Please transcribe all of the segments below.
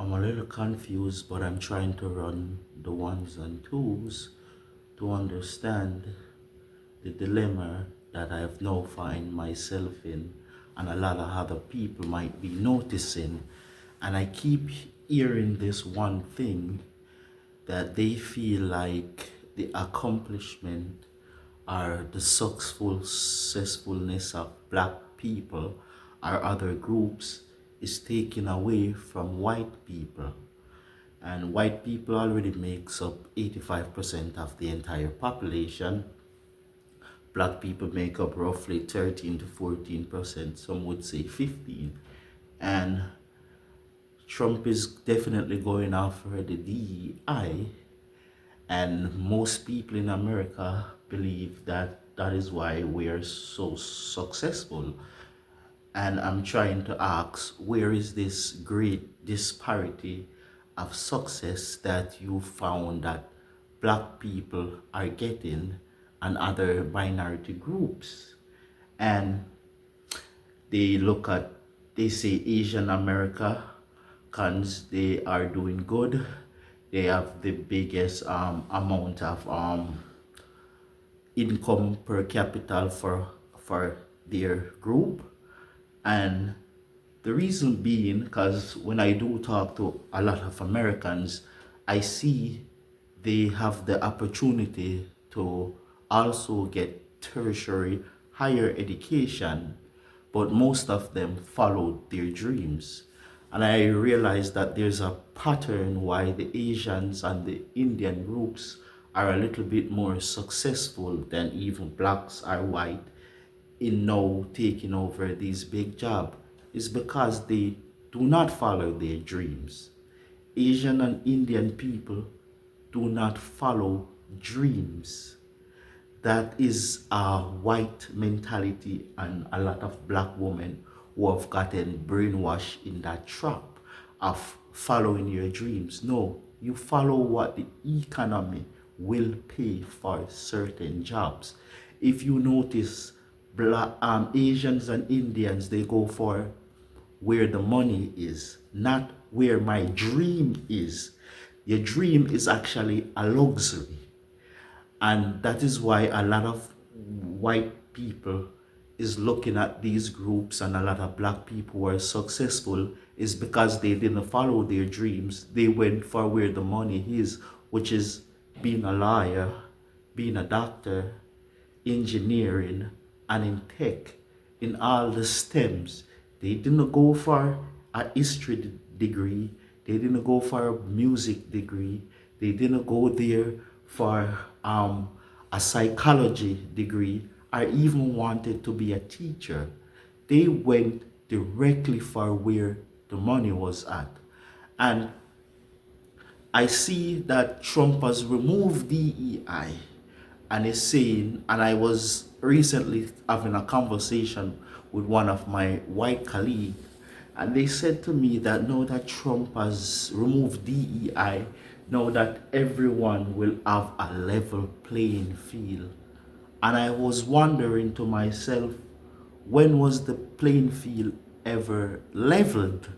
I'm a little confused, but I'm trying to run the ones and twos to understand the dilemma that I've now find myself in, and a lot of other people might be noticing. And I keep hearing this one thing that they feel like the accomplishment or the successfulness of black people or other groups is taken away from white people. And white people already makes up 85% of the entire population. Black people make up roughly 13 to 14%, some would say 15. And Trump is definitely going after the DEI, and most people in America believe that that is why we are so successful. And I'm trying to ask, where is this great disparity of success that you found that black people are getting and other minority groups? And they say Asian Americans, they are doing good. They have the biggest amount of income per capita for their group. And the reason being, because when I do talk to a lot of Americans, I see they have the opportunity to also get tertiary higher education, but most of them followed their dreams. And I realized that there's a pattern why the Asians and the Indian groups are a little bit more successful than even blacks or white in now taking over these big jobs is because they do not follow their dreams. Asian and Indian people do not follow dreams. That is a white mentality, and a lot of black women who have gotten brainwashed in that trap of following your dreams. No, you follow what the economy will pay for certain jobs. If you notice, Asians and Indians, they go for where the money is, not where my dream is. Your dream is actually a luxury. And that is why a lot of white people is looking at these groups, and a lot of black people who are successful is because they didn't follow their dreams. They went for where the money is, which is being a lawyer, being a doctor, engineering, and in tech, in all the STEMs. They didn't go for a history degree. They didn't go for a music degree. They didn't go there for a psychology degree, or even wanted to be a teacher. They went directly for where the money was at. And I see that Trump has removed DEI and is saying, and I was recently having a conversation with one of my white colleagues, and they said to me that now that Trump has removed DEI, now that everyone will have a level playing field. And I was wondering to myself, when was the playing field ever leveled?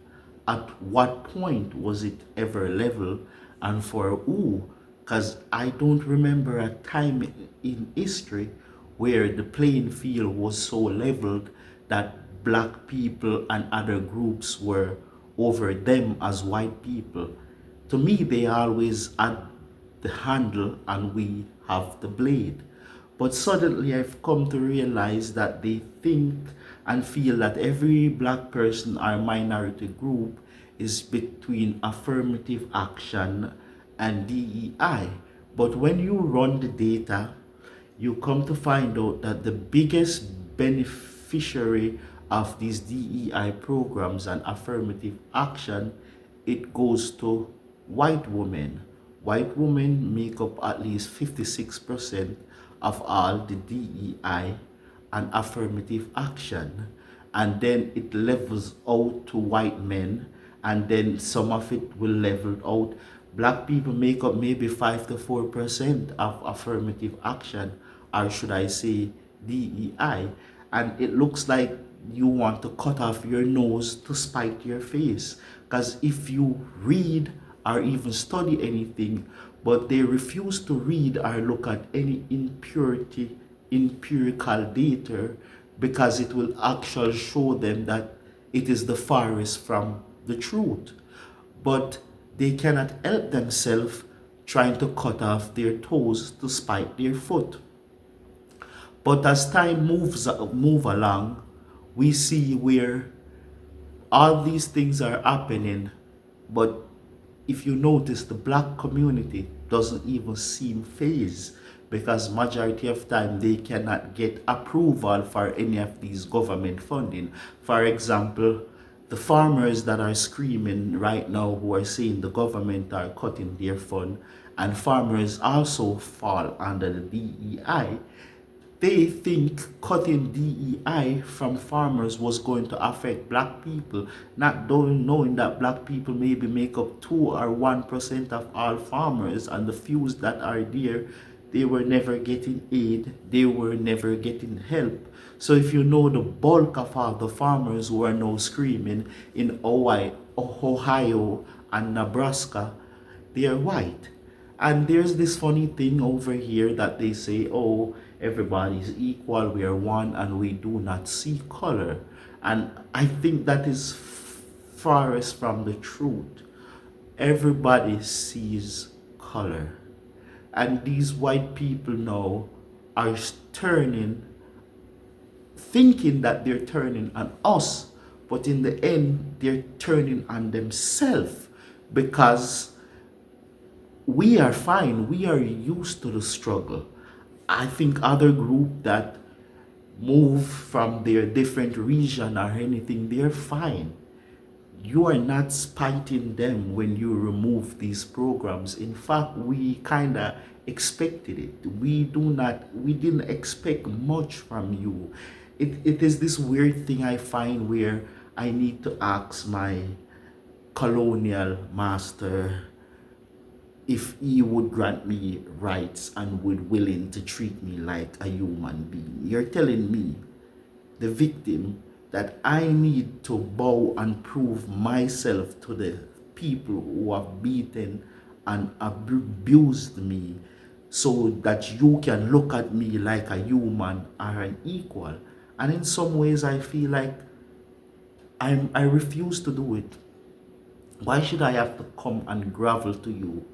At what point was it ever leveled, and for who? Because I don't remember a time in history where the playing field was so leveled that black people and other groups were over them as white people. To me, they always had the handle and we have the blade. But suddenly I've come to realize that they think and feel that every black person or minority group is between affirmative action and DEI. But when you run the data, you come to find out that the biggest beneficiary of these DEI programs and affirmative action, it goes to white women. White women make up at least 56% of all the DEI and affirmative action. And then it levels out to white men, and then some of it will level out. Black people make up maybe 5 to 4% of affirmative action, or should I say DEI. And it looks like you want to cut off your nose to spite your face. Because if you read or even study anything, but they refuse to read or look at any empirical data, because it will actually show them that it is the farthest from the truth. But they cannot help themselves trying to cut off their toes to spite their foot. But as time move along, we see where all these things are happening, but if you notice, the black community doesn't even seem phased, because majority of time they cannot get approval for any of these government funding. For example, the farmers that are screaming right now, who are saying the government are cutting their fund, and farmers also fall under the DEI, they think cutting DEI from farmers was going to affect black people, not knowing that black people maybe make up 2 or 1% of all farmers, and the few that are there, they were never getting aid, they were never getting help. So if you know the bulk of all the farmers who are now screaming in Hawaii, Ohio and Nebraska, they are white. And there's this funny thing over here that they say, oh, everybody's equal, we are one, and we do not see color. And I think that is farthest from the truth. Everybody sees color. And these white people now are turning, thinking that they're turning on us, but in the end, they're turning on themselves, because we are fine. We are used to the struggle. I think other group that move from their different region or anything, they're fine. You are not spiting them when you remove these programs. In fact, we kind of expected it. We didn't expect much from you. It is this weird thing I find where I need to ask my colonial master if he would grant me rights and would willing to treat me like a human being. You're telling me, the victim, that I need to bow and prove myself to the people who have beaten and abused me, so that you can look at me like a human or an equal. And in some ways I feel like I refuse to do it. Why should I have to come and grovel to you?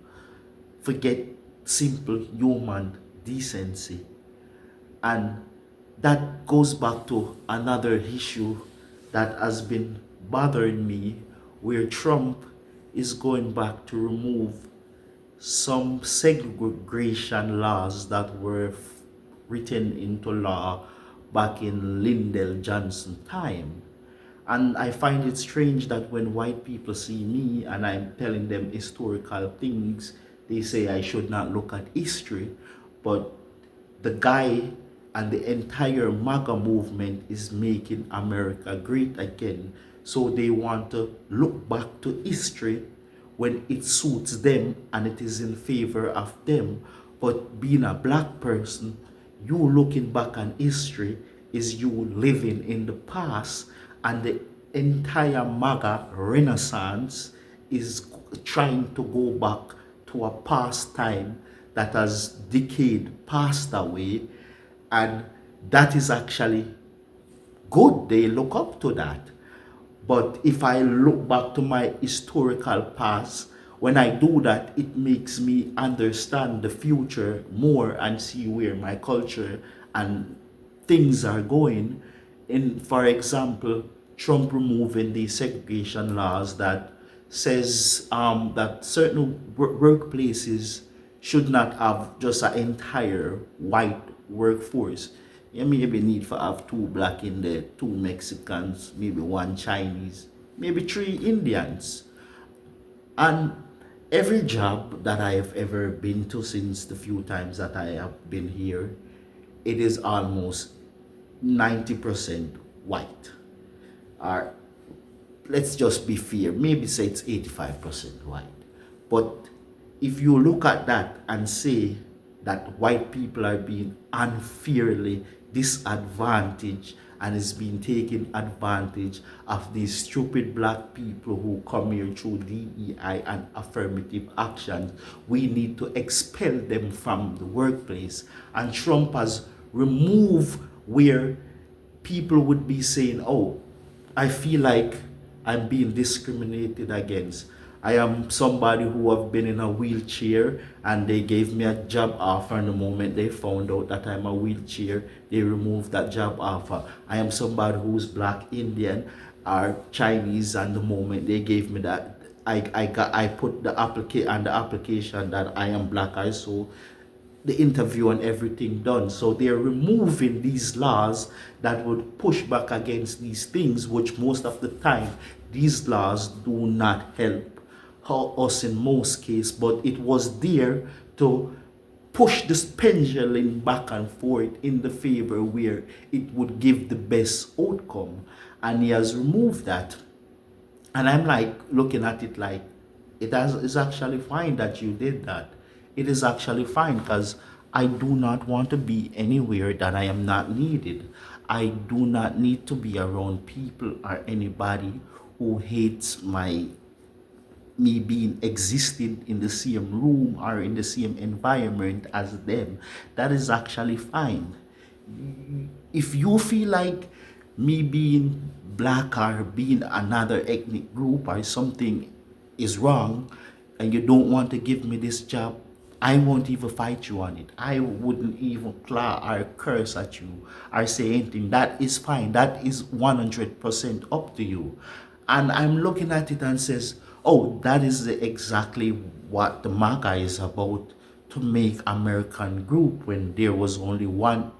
Forget simple human decency. And that goes back to another issue that has been bothering me, where Trump is going back to remove some segregation laws that were written into law back in Lyndon Johnson time. And I find it strange that when white people see me and I'm telling them historical things, they say I should not look at history. But the guy and the entire MAGA movement is making America great again. So they want to look back to history when it suits them and it is in favor of them. But being a black person, you looking back on history is you living in the past, and the entire MAGA renaissance is trying to go back to a past time that has decayed, passed away, and that is actually good. They look up to that. But if I look back to my historical past, when I do that, it makes me understand the future more and see where my culture and things are going. In, for example, Trump removing the segregation laws that says that certain workplaces should not have just an entire white workforce. You maybe need to have 2 black in there, 2 Mexicans, maybe 1 Chinese, maybe 3 Indians. And every job that I have ever been to since the few times that I have been here, it is almost 90% white. Or let's just be fair, maybe say it's 85% white. But if you look at that and say that white people are being unfairly disadvantaged and is being taken advantage of these stupid black people who come here through DEI and affirmative action. We need to expel them from the workplace. And Trump has removed where people would be saying, oh, I feel like I'm being discriminated against. I am somebody who have been in a wheelchair and they gave me a job offer, and the moment they found out that I'm a wheelchair, they removed that job offer. I am somebody who's black, Indian, or Chinese, and the moment they gave me that, I put the application that I am black. I saw the interview and everything done. So they're removing these laws that would push back against these things, which most of the time these laws do not help us in most cases, but it was there to push this pendulum back and forth in the favor where it would give the best outcome. And he has removed that. And I'm like looking at it like it's actually fine that you did that. It is actually fine because I do not want to be anywhere that I am not needed. I do not need to be around people or anybody who hates me being existing in the same room or in the same environment as them. That is actually fine. If you feel like me being black or being another ethnic group or something is wrong and you don't want to give me this job, I won't even fight you on it. I wouldn't even claw or curse at you or say anything. That is fine. That is 100% up to you. And I'm looking at it and says, oh, that is exactly what the MAGA is about, to make American group when there was only one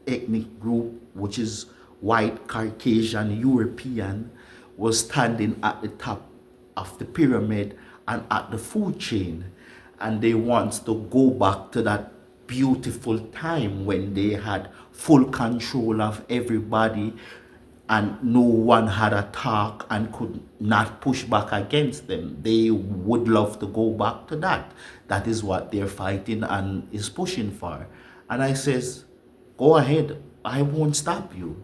ethnic group, which is white, Caucasian, European, was standing at the top of the pyramid and at the food chain. And they want to go back to that beautiful time when they had full control of everybody and no one had a talk and could not push back against them. They would love to go back to that. That is what they're fighting and is pushing for. And I says, go ahead. I won't stop you.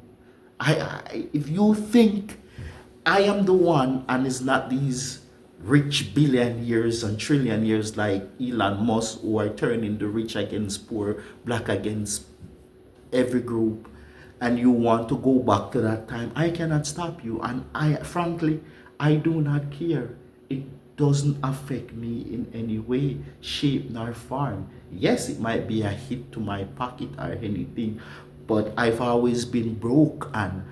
If you think I am the one and it's not these rich billionaires and trillionaires like Elon Musk who are turning the rich against poor, black against every group, and you want to go back to that time, I cannot stop you. And frankly, I do not care. It doesn't affect me in any way, shape, nor form. Yes, it might be a hit to my pocket or anything, but I've always been broke, and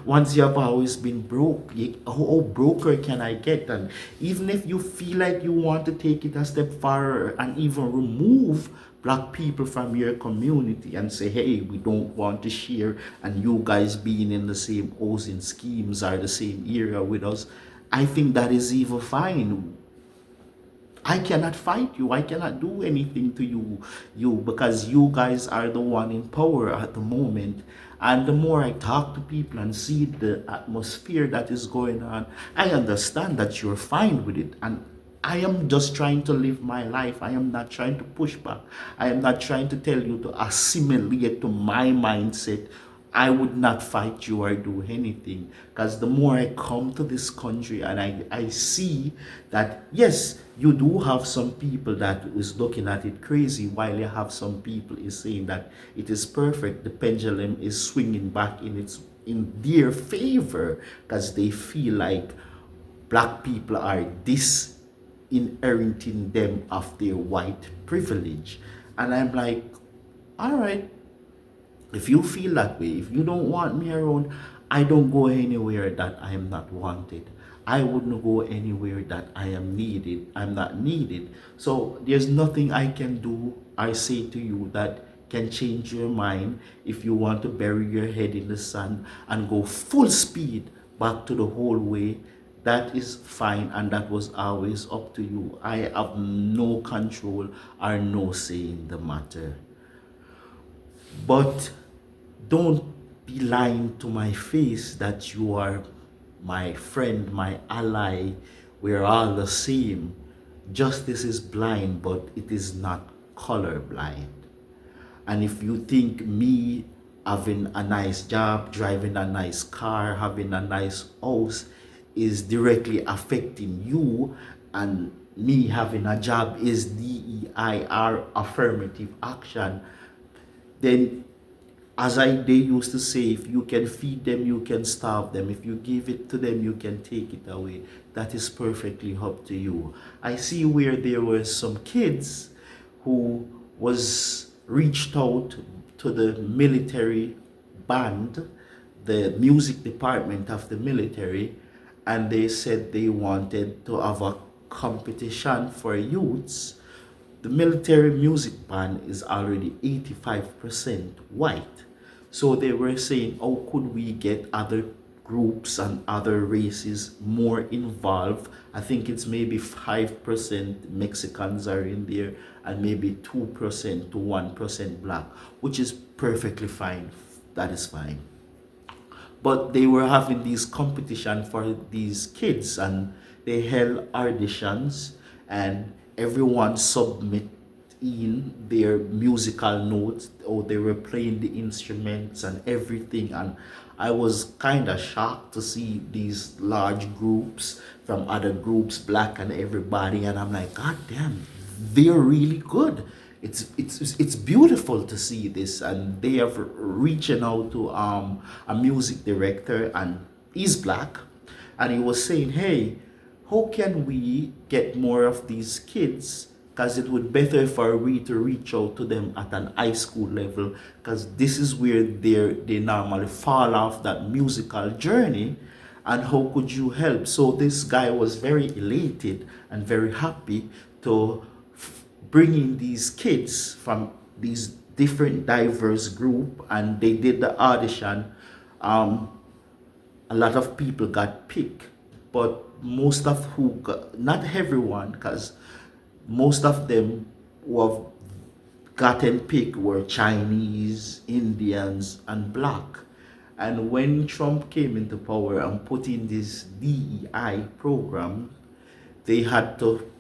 once you have always been broke, how broker can I get? And even if you feel like you want to take it a step further and even remove black people from your community and say, hey, we don't want to share, and you guys being in the same housing schemes or the same area with us, I think that is even fine. I cannot fight you. I cannot do anything to you because you guys are the one in power at the moment. And the more I talk to people and see the atmosphere that is going on, I understand that you're fine with it. And I am just trying to live my life. I am not trying to push back. I am not trying to tell you to assimilate to my mindset. I would not fight you or do anything, because the more I come to this country and I see that, yes, you do have some people that is looking at it crazy, while you have some people is saying that it is perfect. The pendulum is swinging back in their favor because they feel like black people are disinheriting them of their white privilege. And I'm like, all right, if you feel that way, if you don't want me around, I don't go anywhere that I am not wanted. I wouldn't go anywhere that I am needed. I'm not needed. So there's nothing I can do, I say to you, that can change your mind if you want to bury your head in the sand and go full speed back to the whole way. That is fine, and that was always up to you. I have no control or no say in the matter. But don't be lying to my face that you are my friend, my ally. We're all the same. Justice is blind, but it is not color blind. And if you think me having a nice job, driving a nice car, having a nice house is directly affecting you, and me having a job is DEI, affirmative action, then as they used to say, if you can feed them, you can starve them. If you give it to them, you can take it away. That is perfectly up to you. I see where there were some kids who was reached out to the military band, the music department of the military, and they said they wanted to have a competition for youths. The military music band is already 85% white. So they were saying, how could we get other groups and other races more involved? I think it's maybe 5% Mexicans are in there and maybe 2% to 1% black, which is perfectly fine. That is fine. But they were having these competition for these kids, and they held auditions, and everyone submit in their musical notes, or they were playing the instruments and everything. And I was kind of shocked to see these large groups from other groups, black and everybody, and I'm like, god damn, they're really good. It's beautiful to see this. And they have reaching out to a music director, and he's black, and he was saying, hey, how can we get more of these kids, because it would better for we to reach out to them at an high school level, because this is where they normally fall off that musical journey. And how could you help? So this guy was very elated and very happy to bring in these kids from these different diverse group, and they did the audition. A lot of people got picked, but most of who got, not everyone, because most of them who have gotten picked were Chinese, Indians, and black. And when Trump came into power and put in this DEI program, they had to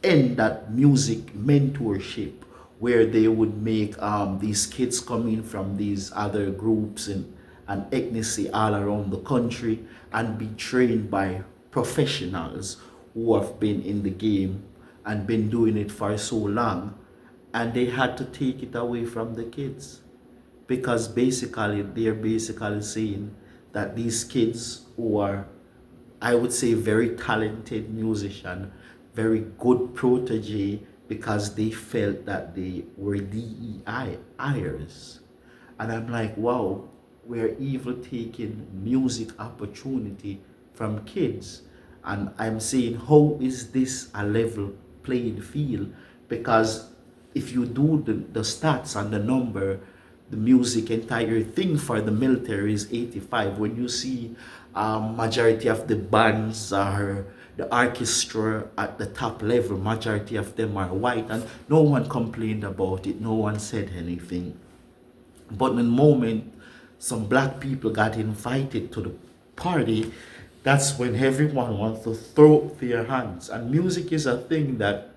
end that music mentorship, where they would make these kids come in from these other groups and ethnicity all around the country and be trained by professionals who have been in the game and been doing it for so long. And they had to take it away from the kids, because basically they're basically saying that these kids who are, I would say, very talented musician, very good protege, because they felt that they were DEI hires. And I'm like, wow, we're even taking music opportunity from kids. And I'm saying, how is this a level playing field? Because if you do the stats and the number, the music entire thing for the military is 85. When you see majority of the bands are the orchestra at the top level, majority of them are white, and no one complained about it, no one said anything. But in the moment some black people got invited to the party, that's when everyone wants to throw up their hands. And music is a thing that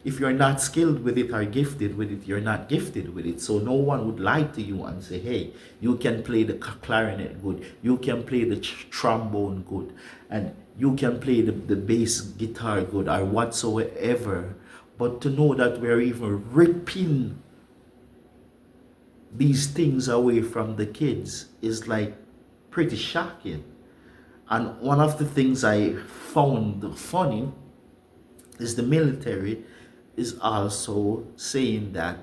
if you're not skilled with it or gifted with it, you're not gifted with it. So no one would lie to you and say, hey, you can play the clarinet good, you can play the trombone good, and you can play the bass guitar good, or whatsoever. But to know that we're even ripping these things away from the kids is like pretty shocking. And one of the things I found funny is the military is also saying that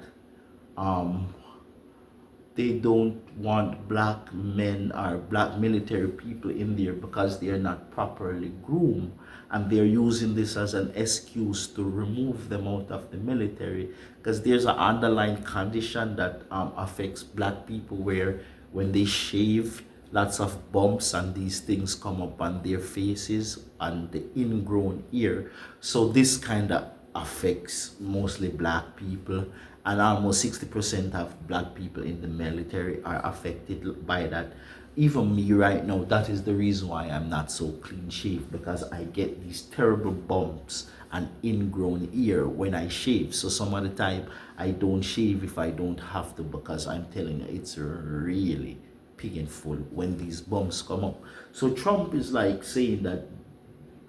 they don't want black men or black military people in there because they are not properly groomed, and they're using this as an excuse to remove them out of the military, because there's an underlying condition that affects black people, where when they shave, lots of bumps and these things come up on their faces and the ingrown ear. So this kind of affects mostly black people, and almost 60% of black people in the military are affected by that. Even me right now, that is the reason why I'm not so clean shaved, because I get these terrible bumps an ingrown ear when I shave. So some of the time I don't shave if I don't have to, because I'm telling you, it's really painful when these bumps come up. So Trump is like saying that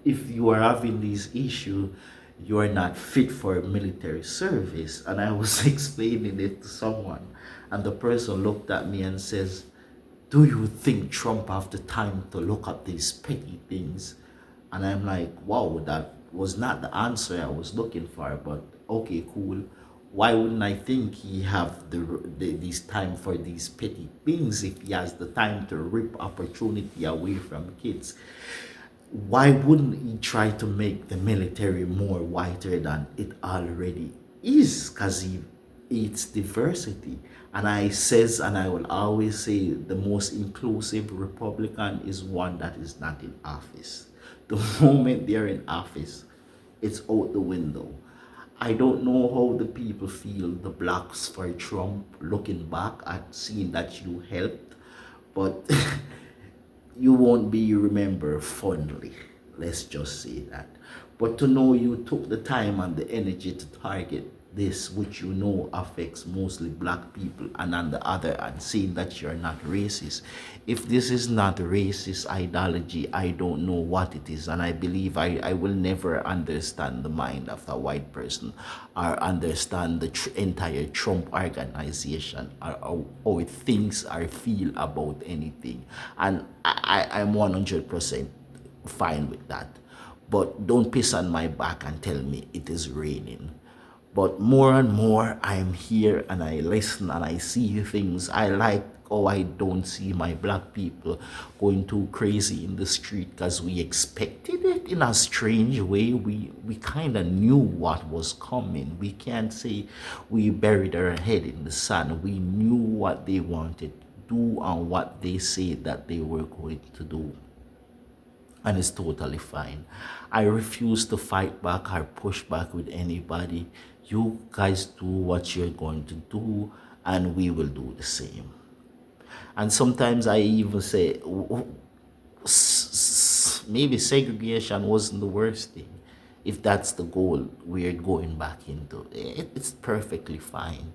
if you are having these issues, you are not fit for military service. And I was explaining it to someone, and the person looked at me and says, do you think Trump have the time to look at these petty things? And I'm like, wow, that was not the answer I was looking for, but okay, cool. Why wouldn't I think he have this time for these petty things if he has the time to rip opportunity away from kids? Why wouldn't he try to make the military more whiter than it already is? Because it's diversity. And I says, and I will always say, the most inclusive Republican is one that is not in office. The moment they're in office, it's out the window. I don't know how the people feel, the blacks for Trump, looking back at seeing that you helped, but you won't be remembered fondly. Let's just say that. But to know you took the time and the energy to target this, which you know affects mostly black people, and on the other hand, saying that you're not racist. If this is not racist ideology, I don't know what it is. And I believe I will never understand the mind of a white person, or understand the entire Trump organization, or how it thinks or feel about anything. And I'm 100% fine with that. But don't piss on my back and tell me it is raining. But more and more, I'm here and I listen and I see things. I like how I don't see my black people going too crazy in the street, because we expected it in a strange way. We kind of knew what was coming. We can't say we buried our head in the sand. We knew what they wanted to do and what they said that they were going to do. And it's totally fine. I refuse to fight back or push back with anybody. You guys do what you're going to do, and we will do the same. And sometimes I even say, maybe segregation wasn't the worst thing. If that's the goal we're going back into, it's perfectly fine.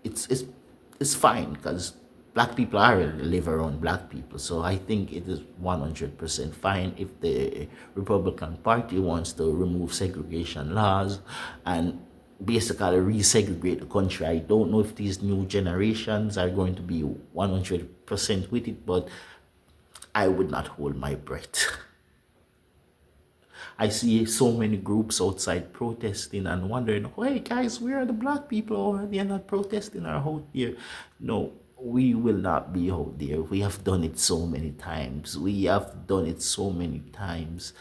It's fine, because black people are live around black people. So I think it is 100% fine if the Republican Party wants to remove segregation laws and basically resegregate the country. I don't know if these new generations are going to be 100% with it, but I would not hold my breath. I see so many groups outside protesting and wondering, hey guys, where are the black people? Or they're not protesting or out there. No, we will not be out there. We have done it so many times. We have done it so many times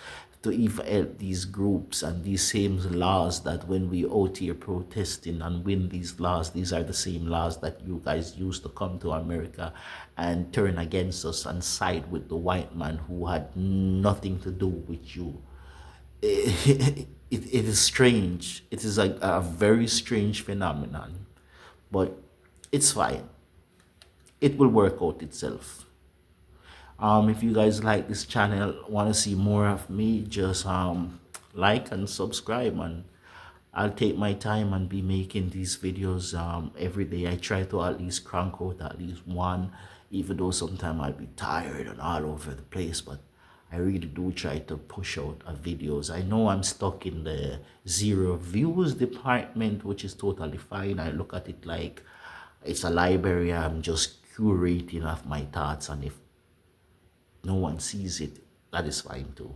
to even help these groups and these same laws that when we out here protesting and win these laws, these are the same laws that you guys used to come to America and turn against us and side with the white man who had nothing to do with you. It is strange. It is like a very strange phenomenon, but it's fine. It will work out itself. If you guys like this channel, want to see more of me, just like and subscribe, and I'll take my time and be making these videos every day. I try to at least crank out at least one, even though sometimes I'll be tired and all over the place, but I really do try to push out videos. I know I'm stuck in the 0 views department, which is totally fine. I look at it like it's a library. I'm just curating of my thoughts, and if no one sees it, that is fine too.